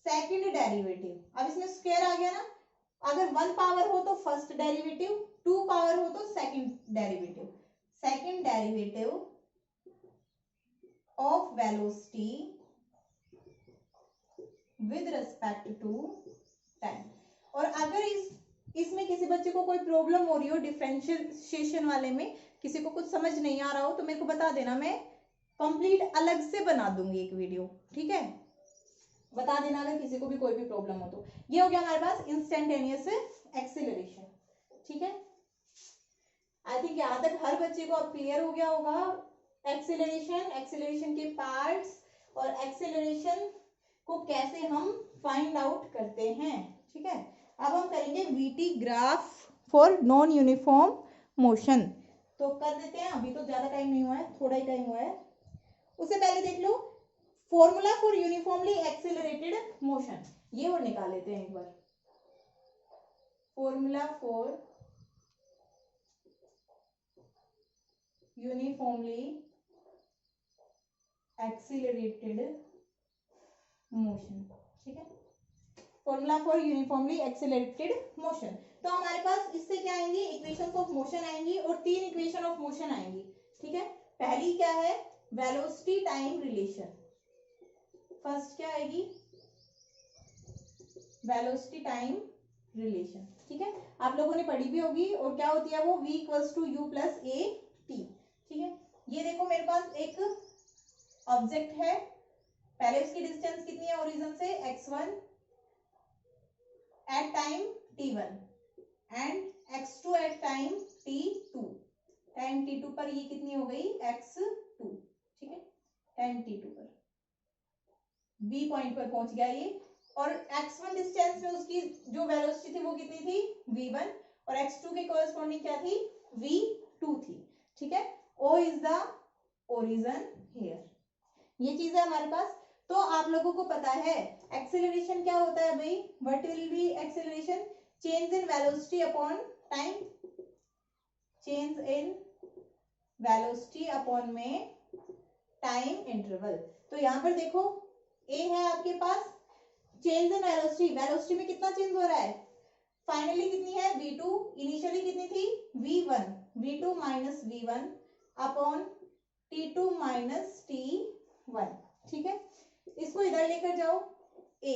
सेकंड डेरिवेटिव। अब इसमें स्क्वायर आ गया ना, अगर 1 पावर हो तो फर्स्ट डेरिवेटिव, 2 पावर हो तो second derivative. Second derivative of velocity with respect to time. और अगर इसमें किसी बच्चे को कोई प्रॉब्लम हो रही हो डिफरेंशिएशन वाले में, किसी को कुछ समझ नहीं आ रहा हो, तो मेरे को बता देना, मैं कंप्लीट अलग से बना दूंगी एक वीडियो, ठीक है। बता देना अगर किसी को भी कोई भी प्रॉब्लम हो तो। ये हो गया हमारे पास इंस्टेंटेनियस एक्सीलरेशन, ठीक है। आई थिंक यहाँ तक हर बच्चे को अब क्लियर हो गया होगा एक्सीलरेशन के पार्ट्स और एक्सीलरेशन को कैसे हम फाइंड आउट करते हैं, ठीक है। अब हम करेंगे VT graph for non uniform motion. तो कर देते हैं, अभी तो ज्यादा टाइम नहीं हुआ है, थोड़ा ही टाइम हुआ है। उससे पहले देख लो formula for uniformly accelerated motion, ये और निकाल लेते हैं एक बार। Formula for uniformly accelerated motion, ठीक है। Formula for uniformly accelerated motion. तो हमारे पास इससे क्या आएंगी, इक्वेशंस ऑफ मोशन आएंगी और 3 इक्वेशन ऑफ मोशन आएंगी, ठीक है। पहली क्या है, वेलोसिटी टाइम रिलेशन। फर्स्ट क्या आएगी, वेलोसिटी टाइम रिलेशन, ठीक है। आप लोगों ने पढ़ी भी होगी, और क्या होती है वो, v equals to u plus a t, ठीक है। ये देखो मेरे पास एक ऑब्जेक्ट है, पहले उसकी डिस्टेंस कितनी है ओरिजिन से, x1 at time t1 and x2 at time t2। Time t2 पर ये कितनी हो गई, x2, ठीक है। टाइम t2 पर b पॉइंट पर पहुंच गया ये, और x1 डिस्टेंस में उसकी जो वेलोसिटी थी वो कितनी थी, v1, और x2 के कॉरेस्पॉन्डिंग क्या थी, v2 थी, ठीक है। o is the origin here, ये चीज है हमारे पास। तो आप लोगों को पता है एक्सेलरेशन क्या होता है भाई, what will B acceleration, change in velocity upon time, change in velocity upon में टाइम इंटरवल। तो यहां पर देखो ए है आपके पास, चेंज इन वेलोसिटी, वेलोसिटी में कितना चेंज हो रहा है, फाइनली कितनी है v2, इनिशियली कितनी थी v1, v2 minus v1 upon t2 minus t1, ठीक है। इसको इधर लेकर जाओ, a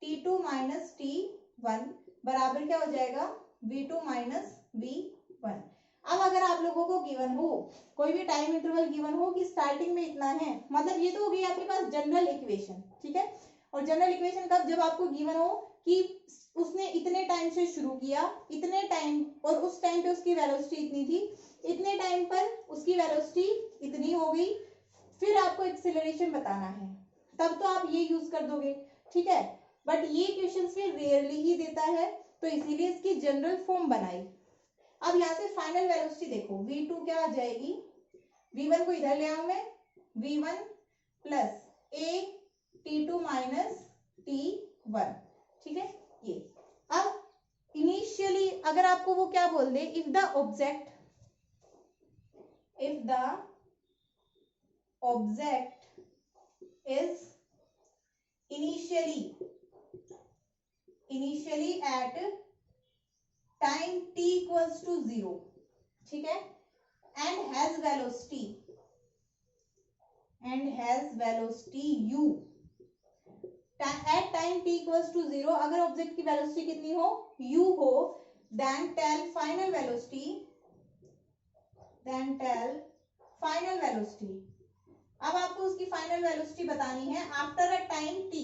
t2 माइनस t1 बराबर क्या हो जाएगा, v2 माइनस v1। अब अगर आप लोगों को गिवन हो, कोई भी टाइम इंटरवल गिवन हो कि स्टार्टिंग में इतना है, मतलब ये तो हो गई आपके पास जनरल इक्वेशन, ठीक है। और जनरल इक्वेशन कब, जब आपको गिवन हो कि उसने इतने टाइम से शुरू किया, इतने टाइम, और उस टाइम पे उसकी वेलोसिटी इतनी थी, इतने टाइम पर उसकी वेलोसिटी इतनी हो गई, फिर आपको एक्सेलरेशन बताना है, तब तो आप ये यूज कर दोगे, ठीक है। बट ये क्वेश्चंस में रेयरली ही देता है, तो इसीलिए इसकी जनरल फॉर्म बनाई। अब यहाँ से फाइनल वेलोसिटी देखो, v2 क्या आ जाएगी, v1 को इधर ले आऊं मैं, v1 plus a t2 minus t1, ठीक है। ये अब इनिशियली अगर आपको वो क्या बोल दे, if the object is initially at time t equals to 0, ठीक है, and has velocity u at time t equals to 0, अगर ऑब्जेक्ट की वेलोसिटी कितनी हो, u हो, then tell final velocity। अब आपको उसकी फाइनल वेलोसिटी बतानी है आफ्टर अ टाइम t,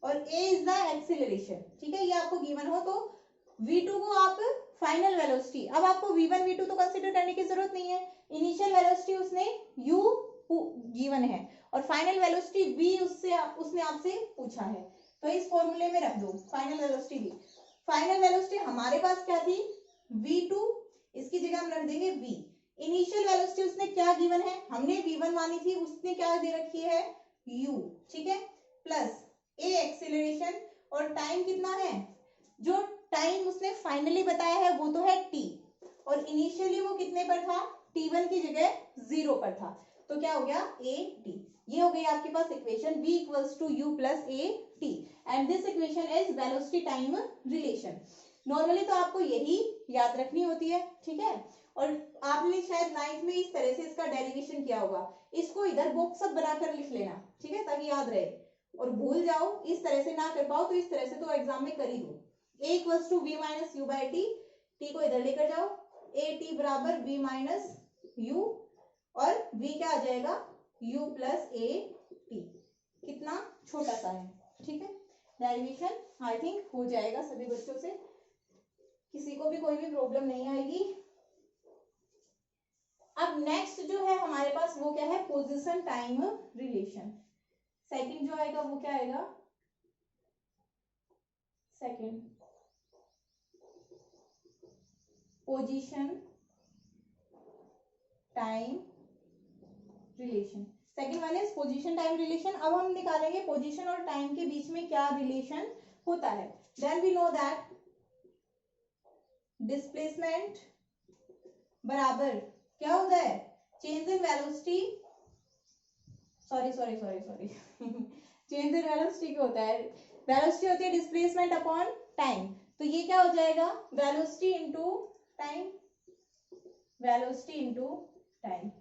और a इज द एक्सीलरेशन, ठीक है, ये आपको गिवन हो तो v2 को आप फाइनल वेलोसिटी, अब आपको v1 v2 तो कंसीडर करने की जरूरत नहीं है, इनिशियल वेलोसिटी उसने u गिवन है और फाइनल वेलोसिटी v उसने आपसे पूछा है, तो इस फॉर्मूले में रख दो final velocity v। Final velocity हमारे पास क्या थी v2, इसकी जगह हम रख देंगे v। इनिशियल वेलोसिटी उसने क्या गिवन है, हमने v1 मानी थी, उसने क्या दे रखी है u, ठीक है, प्लस a एक्सीलरेशन और टाइम कितना है, जो टाइम उसने फाइनली बताया है वो तो है t और इनिशियली वो कितने पर था, t1 की जगह 0 पर था, तो क्या हो गया a t। ये हो गई आपके पास equation v equals to u plus a t and this equation is velocity time relation. Normally तो आपको यही याद रखनी होती है, ठीक है, और आपने शायद 9th में इस तरह से इसका डेरिवेशन किया होगा, इसको इधर बॉक्स सब बनाकर लिख लेना, ठीक है, ताकि याद रहे, और भूल जाओ इस तरह से ना कर पाओ तो इस तरह से तो एग्जाम में कर ही दो। a equals to v minus u by t, t को इधर लेकर जाओ, a t बराबर v माइनस यू और v क्या आ जाएगा u प्लस a t, कितना छोटा सा है, ठीक है, डेरिवेशन आई थिंक हो जाएगा सभी बच्चों से, किसी को भी कोई भी प्रॉब्लम नहीं आएगी। अब नेक्स्ट जो है हमारे पास वो क्या है, पोजीशन टाइम रिलेशन। सेकंड जो आएगा वो क्या आएगा, second position time relation, second one is position time relation. अब हम निकालेंगे पोजीशन और टाइम के बीच में क्या रिलेशन होता है। Then we know that displacement बराबर क्या होता है, change in velocity, sorry change in velocity क्या होता है, वेलोसिटी होती है डिस्प्लेसमेंट अपॉन टाइम, तो ये क्या हो जाएगा velocity into time, velocity into time.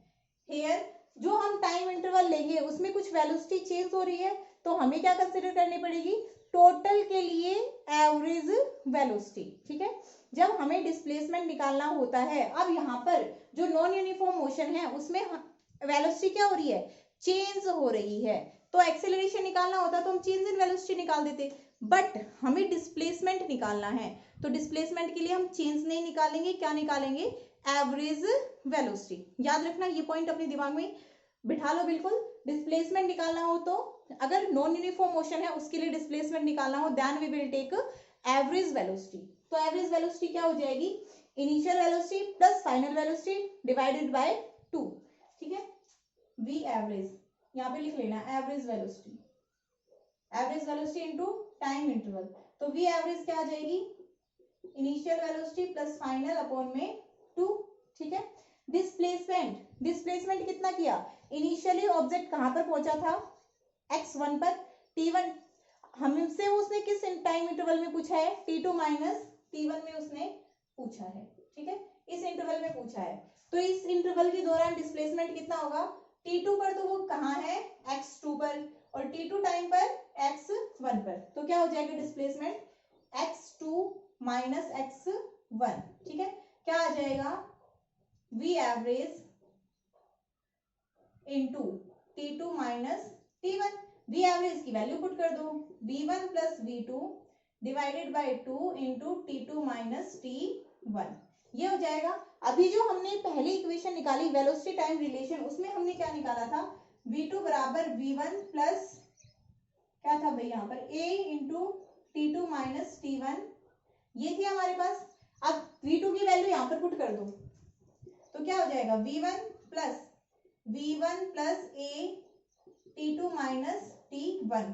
Here जो हम टाइम इंटरवल लेंगे उसमें कुछ वेलोसिटी चेंज हो रही है, तो हमें क्या कंसीडर करनी पड़ेगी, टोटल के लिए एवरेज वेलोसिटी, ठीक है, जब हमें डिस्प्लेसमेंट निकालना होता है। अब यहाँ पर जो नॉन यूनिफॉर्म मोशन है उसमें वेलोसिटी क्या हो रही है, चेंज हो रही है, तो एक्सेलरेशन निकालना होता तो हम चेंज इन वेलोसिटी निकाल देते, बट हमें डिस्प्लेसमेंट निकालना है, तो डिस्प्लेसमेंट के लिए हम चेंज नहीं निकालेंगे, क्या निकालेंगे, एवरेज वेलोसिटी। याद रखना ये पॉइंट अपने दिमाग में बिठा लो बिल्कुल, डिस्प्लेसमेंट निकालना हो तो अगर नॉन यूनिफॉर्म मोशन है उसके लिए डिस्प्लेसमेंट निकालना हो, then we will take average velocity. तो एवरेज वेलोसिटी क्या हो जाएगी, initial velocity plus final velocity divided by 2, ठीक है, वी एवरेज यहाँ पे लिख लेना average velocity, average velocity into time interval, तो वी एवरेज क्या आ जाएगी, initial velocity plus final upon में 2, ठीक है। डिस्प्लेसमेंट कितना किया, इनिशियली ऑब्जेक्ट कहां पर पहुंचा था, x1 पर, t1 हमसे उसने किस टाइम इंटरवल में पूछा है, t2 माइनस t1 में उसने पूछा है, ठीक है, इस इंटरवल में पूछा है, तो इस इंटरवल के दौरान डिस्प्लेसमेंट कितना होगा, t2 पर तो वो कहाँ है x2 पर और t2 टाइम पर x1 पर, तो क्या हो जाएगा डिस्प्लेसमेंट x2 माइनस x1, ठीक है, क्या आ जाएगा v average into t2 minus t1, v average की वैल्यू पुट कर दो, v1 plus v2 divided by 2 into t2 minus t1, ये हो जाएगा। अभी जो हमने पहली इक्वेशन निकाली वेलोसिटी टाइम रिलेशन, उसमें हमने क्या निकाला था, v2 बराबर v1 प्लस क्या था भाई यहाँ पर a into t2 minus t1, ये थी हमारे पास। अब v2 की वैल्यू यहाँ पर पुट कर दो, तो क्या हो जाएगा v1 plus a t2 minus t1,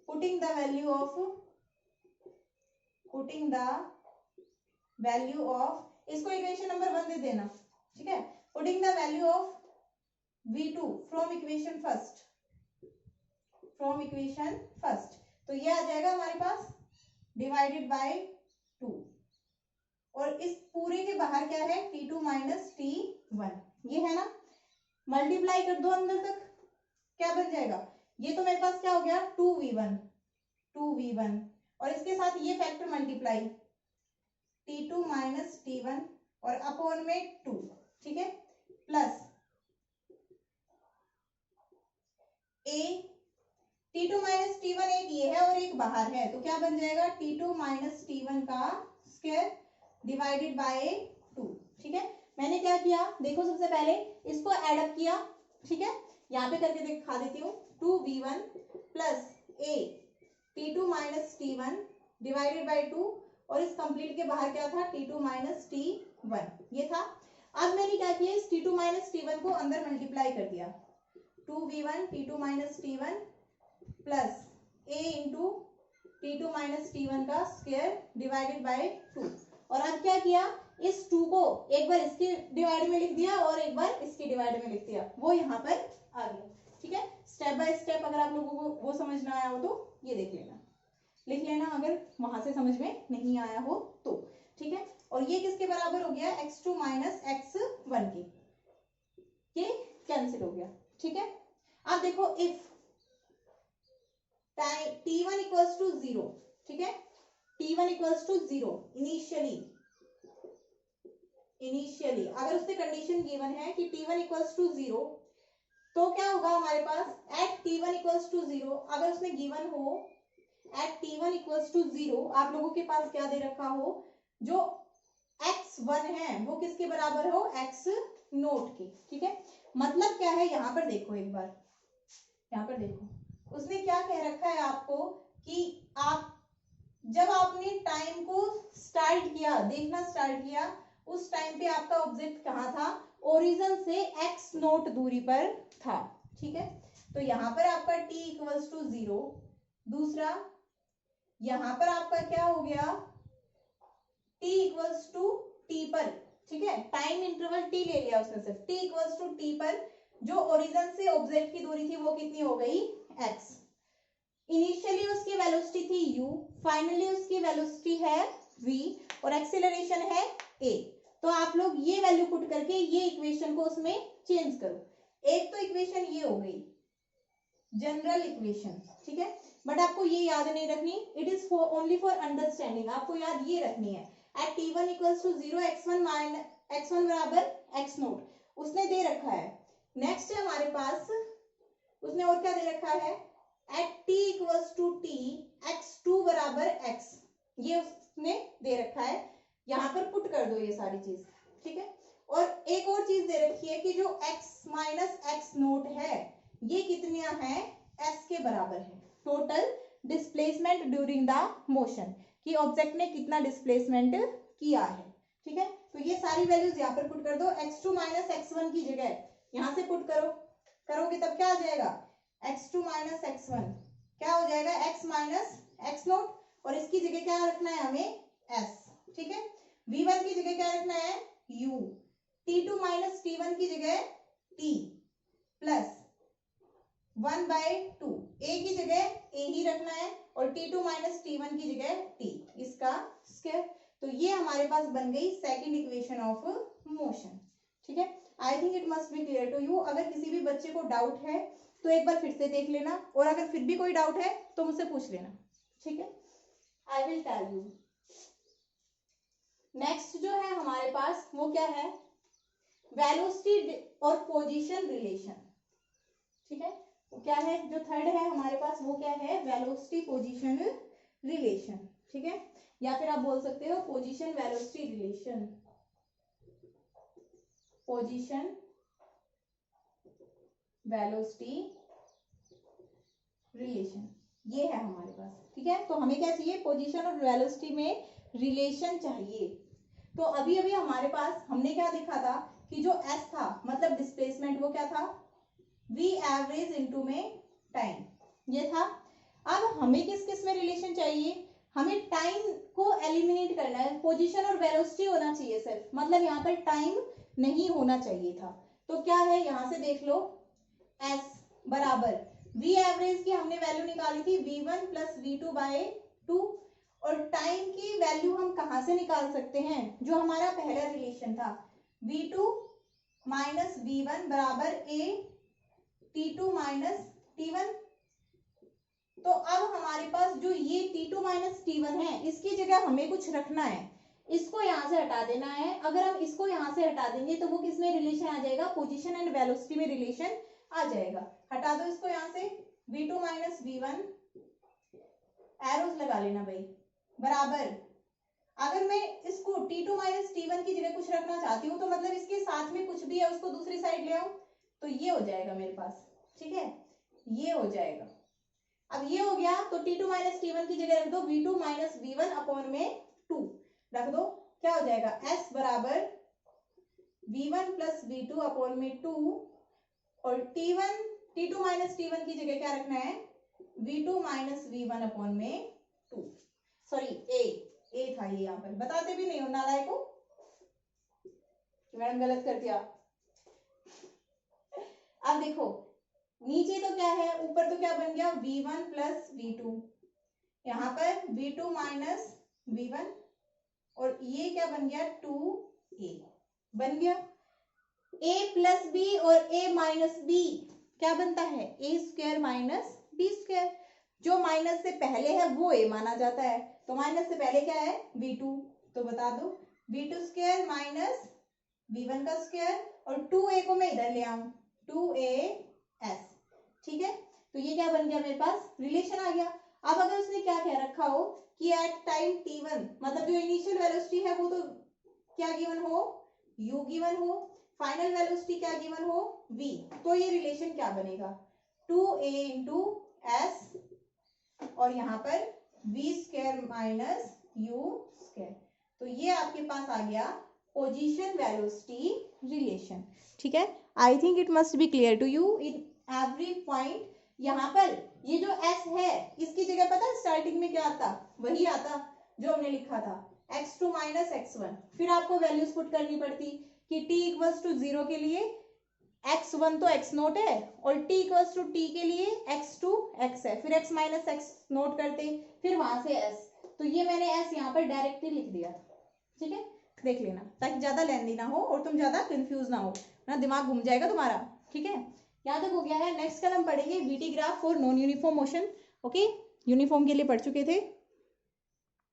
putting the value of, इसको इक्वेशन नंबर 1 दे देना, ठीक है, putting the value of v2 from equation first, तो ये आ जाएगा हमारे पास डिवाइडेड बाय 2, और इस पूरे के बाहर क्या है t2 माइनस t1, ये है ना, मल्टीप्लाई कर दो अंदर तक, क्या बन जाएगा, ये तो मेरे पास क्या हो गया 2v1 और इसके साथ ये factor multiply t2 minus t1 और अपॉन में 2, ठीक है, plus a T2 minus T1 एक ये है और एक बाहर है, तो क्या बन जाएगा T2 माइनस T1 का स्क्वायर डिवाइडेड बाय 2। ठीक है, मैंने क्या किया देखो, सबसे पहले इसको एड अप किया। ठीक है, यहाँ पे करके दिखा देती हूँ, 2v1 plus a T2 minus T1 divided by 2, और इस कंप्लीट के बाहर क्या था T2 माइनस T1 ये था। अब मैंने क्या किया, इस T2 माइनस T1 को अंदर मल्टीप्लाई कर दिया, 2v1 T2 minus T1 plus a into T2 minus T1 का स्क्वायर डिवाइडेड बाय 2। और अब क्या किया, इस 2 को एक बार इसके डिवाइड में लिख दिया और एक बार इसके डिवाइड में लिख दिया, वो यहाँ पर आ गया। ठीक है, स्टेप बाय स्टेप अगर आप लोगों को वो समझ ना आया हो तो ये देख लेना, लिख लेना अगर वहां से समझ में नहीं आया हो तो। ठीक है, और ये किसके बराबर हो गया, x2 माइनस x1 के, ये कैंसिल हो गया। ठीक है, अब देखो इफ t1 इक्वल्स टू 0, ठीक है, t1 इक्वल्स टू 0 इनिशियली अगर उससे कंडीशन गिवन है कि t1 इक्वल्स टू 0, तो क्या होगा हमारे पास एट t1 इक्वल्स टू 0, अगर उसने गिवन हो एट t1 इक्वल्स टू 0, आप लोगों के पास क्या दे रखा हो, जो x1 है वो किसके बराबर हो, x नोट के। ठीक है, मतलब क्या है, यहां पर देखो एक बार, यहां पर देखो उसने क्या कह रखा है आपको कि आप जब आपने टाइम को स्टार्ट किया, देखना स्टार्ट किया, उस टाइम पे आपका ऑब्जेक्ट कहाँ था, ओरिजिन से x नोट दूरी पर था। ठीक है, तो यहां पर आपका t इक्वल्स टू 0, दूसरा यहां पर आपका क्या हो गया, t इक्वल्स टू t पर। ठीक है, टाइम इंटरवल t ले लिया उसने, सिर्फ t इक्वल्स टू t पर जो ओरिजिन से ऑब्जेक्ट की दूरी थी वो कितनी हो गई, x। इनिशियली उसकी वेलोसिटी थी u, फाइनली उसकी वेलोसिटी है v, और एक्सीलरेशन है a। तो आप लोग ये वैल्यू पुट करके ये इक्वेशन को उसमें चेंज करो। एक तो इक्वेशन ये हो गई जनरल इक्वेशन, ठीक है, बट आपको ये याद नहीं रखनी, it is for only for understanding, आपको याद ये रखनी है। Eight t1 equals to 0 x1 बराबर x नोट उसने दे रखा है। नेक्स्ट है हमारे पास, उसने और क्या दे रखा है, at t equals to t x2 बराबर x, ये उसने दे रखा है। यहां पर पुट कर दो ये सारी चीज। ठीक है, और एक और चीज दे रखी है कि जो x माइनस x नोट है ये कितनियां हैं, s के बराबर है, total displacement during the motion, कि ऑब्जेक्ट ने कितना डिस्प्लेसमेंट किया है। ठीक है, तो ये सारी वैल्यूज यहाँ पर पुट कर दो, x2 माइनस x1 की जगह यहां से पुट करो, करोगे तब क्या आ जाएगा, x2 माइनस x1 क्या हो जाएगा, x माइनस x नोट, और इसकी जगह क्या रखना है हमें, s। ठीक है, v1 की जगह क्या रखना है, u, t2 माइनस t1 की जगह t प्लस 1/2, a की जगह a ही रखना है, और t2 माइनस t1 की जगह t, इसका स्क्वायर। तो ये हमारे पास बन गई सेकंड इक्वेशन ऑफ मोशन। ठीक है, I think it must be clear to you. अगर किसी भी बच्चे को डाउट है तो एक बार फिर से देख लेना, और अगर फिर भी कोई डाउट है तो मुझसे पूछ लेना। ठीक है, I will tell you. Next जो है हमारे पास वो क्या है, वेलोसिटी और पोजीशन रिलेशन। ठीक है, वो क्या है, जो थर्ड है हमारे पास वो क्या है, वेलोसिटी पोजीशन रिलेशन। ठीक है, या फिर आप बोल सकते हो position velocity relation, position velocity relation, ये है हमारे पास। ठीक है, तो हमें क्या चाहिए, पोजीशन और वेलोसिटी में रिलेशन चाहिए। तो अभी अभी हमारे पास हमने क्या देखा था कि जो s था मतलब डिस्प्लेसमेंट, वो क्या था, v एवरेज इनटू में टाइम, ये था। अब हमें किस किस में रिलेशन चाहिए, हमें टाइम को एलिमिनेट करना है, पोजीशन और वेलोसिटी होना चाहिए सिर्फ, मतलब यहाँ पर टाइम नहीं होना चाहिए था। तो क्या है, यहां से देख लो, s बराबर v एवरेज की हमने वैल्यू निकाली थी v1 प्लस v2/2, और टाइम की वैल्यू हम कहां से निकाल सकते हैं, जो हमारा पहला रिलेशन था, v2 माइनस v1 बराबर a t2 माइनस t1। तो अब हमारे पास जो ये t2 माइनस t1 है, इसकी जगह हमें कुछ रखना है, इसको यहां से हटा देना है। अगर हम इसको यहां से हटा देंगे तो वो किसमें रिलेशन आ जाएगा, पोजीशन एंड वेलोसिटी में रिलेशन आ जाएगा। हटा दो इसको यहां से, v2 माइनस v1, एरोस लगा लेना भाई, बराबर। अगर मैं इसको t2 माइनस t1 की जगह कुछ रखना चाहती हूँ तो मतलब इसके साथ में कुछ भी है उसको दूसरी साइड ले आऊं तो ये हो जाएगा मेरे पास, ठीक है, ये हो जाएगा। अब ये हो गया तो t2 माइनस t1 की जगह रख दो v2 माइनस v1 अपॉन में 2 रख दो, क्या हो जाएगा s बराबर v1 प्लस v2 अपॉन में 2 और t2 माइनस t1 की जगह क्या रखना है v2 माइनस v1 अपॉन में 2, सॉरी ए था ये, यहाँ पर बताते भी नहीं हो नालायक को, मैडम गलत कर दिया। अब देखो नीचे तो क्या है, ऊपर तो क्या बन गया v1 प्लस v2, यहाँ पर v2 माइनस v1 और ये क्या बन गया 2a बन गया। a प्लस b और a माइनस b क्या बनता है a square minus b square, जो माइनस से पहले है वो a माना जाता है, तो माइनस से पहले क्या है v2, तो बता दो v2 स्क्वायर माइनस v1 का स्क्वायर और 2a को मैं इधर ले आऊं 2as, ठीक है, तो ये क्या बन गया मेरे पास रिलेशन आ गया। अब अगर उसने क्या कह रखा हो कि एट टाइम t1 मतलब जो इनिशियल वेलोसिटी है वो तो क्या गिवन हो u गिवन हो, फाइनल वेलोसिटी क्या गिवन हो v, तो ये रिलेशन क्या बनेगा 2a इंटू s और यहाँ पर v square minus u square, तो ये आपके पास आ गया पोजीशन वेलोसिटी रिलेशन, ठीक है। I think it must be clear to you in every point. यहाँ पर ये जो s है इसकी जगह पता है स्टार्टिंग में क्या आता, वही आता जो हमने लिखा था x2 माइनस x1, फिर आपको वैल्यूज पुट करनी पड़ती कि t इक्वल्स टू 0 के लिए x1 तो x नोट है और t इक्वल्स टू t के लिए x2 x है, फिर x माइनस x नोट करते, फिर वहां से s, तो ये मैंने s यहाँ पर डायरेक्टली लिख दिया, ठीक है, देख लेना ताकि ज्यादा लेंदी ना हो और तुम ज्यादा कंफ्यूज ना हो ना, दिमाग घूम जाएगा तुम्हारा, ठीक है। यहाँ तक हो गया है। नेक्स्ट कल हम पढ़ेंगे VT graph for non uniform motion, okay, uniform के लिए पढ़ चुके थे।